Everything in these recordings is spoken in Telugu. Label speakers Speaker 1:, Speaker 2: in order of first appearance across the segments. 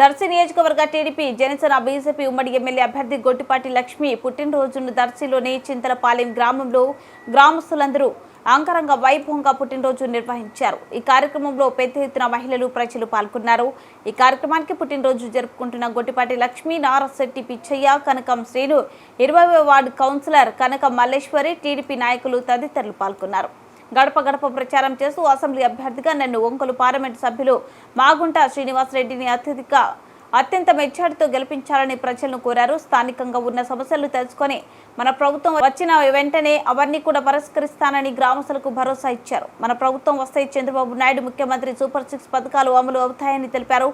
Speaker 1: దర్శి నియోజకవర్గ టీడీపీ జనసేన బీజేపీ ఉమ్మడి ఎమ్మెల్యే అభ్యర్థి గొట్టిపాటి లక్ష్మి పుట్టినరోజును దర్శిలోని చింతలపాలెం గ్రామంలో గ్రామస్తులందరూ అంగరంగ వైభవంగా పుట్టినరోజు నిర్వహించారు. ఈ కార్యక్రమంలో పెద్ద ఎత్తున మహిళలు ప్రజలు పాల్గొన్నారు. ఈ కార్యక్రమానికి పుట్టినరోజు జరుపుకుంటున్న గొట్టిపాటి లక్ష్మి, నారశెట్టి పిచ్చయ్య, కనకం శ్రీను, 20వ వార్డు కౌన్సిలర్ కనకం మల్లేశ్వరి, టీడీపీ నాయకులు తదితరులు పాల్గొన్నారు. గడప గడప ప్రచారం చేస్తూ అసెంబ్లీ అభ్యర్థిగా నన్ను ఒంగోలు పార్లమెంటు సభ్యులు మాగుంట శ్రీనివాసరెడ్డిని అత్యంత మెజార్టీతో గెలిపించాలని ప్రజలను కోరారు. స్థానికంగా ఉన్న సమస్యలు తెలుసుకొని మన ప్రభుత్వం వచ్చిన వెంటనే అవన్నీ కూడా పరిష్కరిస్తానని గ్రామస్తులకు భరోసా ఇచ్చారు. మన ప్రభుత్వం వస్తే చంద్రబాబు నాయుడు ముఖ్యమంత్రి సూపర్ 6 పథకాలు అమలు అవుతాయని తెలిపారు.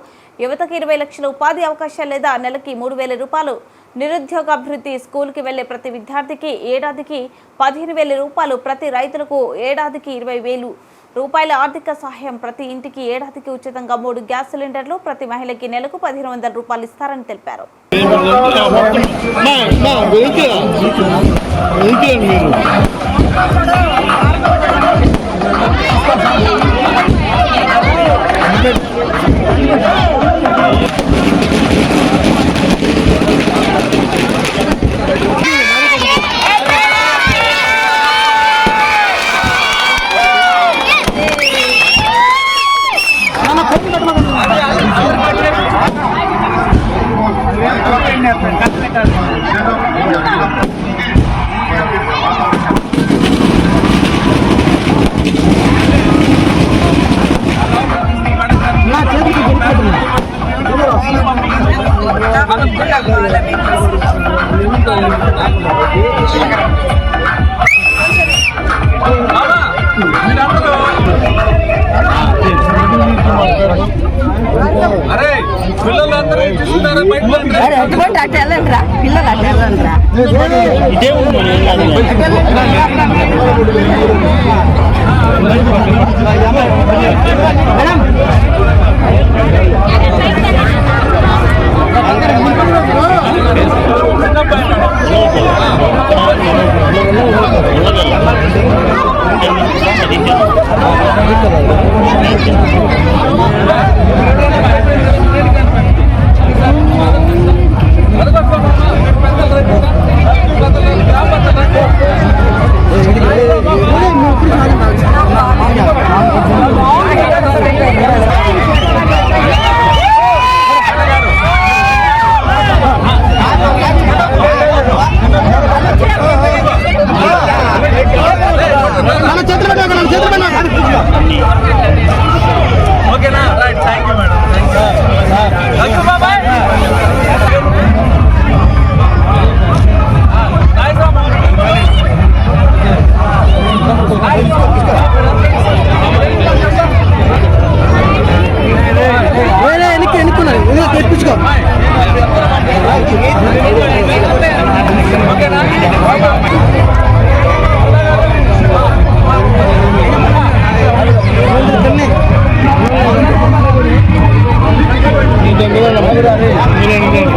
Speaker 1: యువతకు 20 లక్షల ఉపాధి అవకాశాలు లేదా నెలకి 3,000 రూపాయలు, నిరుద్యోగ అభివృద్ధి, స్కూల్కి వెళ్లే ప్రతి విద్యార్థికి ఏడాదికి 15,000 రూపాయలు, ప్రతి రైతులకు ఏడాదికి 20,000 రూపాయల ఆర్థిక సహాయం, ప్రతి ఇంటికి ఏడాదికి ఉచితంగా 3 గ్యాస్ సిలిండర్లు, ప్రతి మహిళకి నెలకు 1,500 రూపాయలు ఇస్తారని తెలిపారు.
Speaker 2: అరే పిల్లలందరూ చూస్తున్నారా?
Speaker 3: ఎటువంటి అట్ట వెళ్ళండిరా, పిల్లలు అట్ట వెళ్ళండిరా.
Speaker 4: మేడం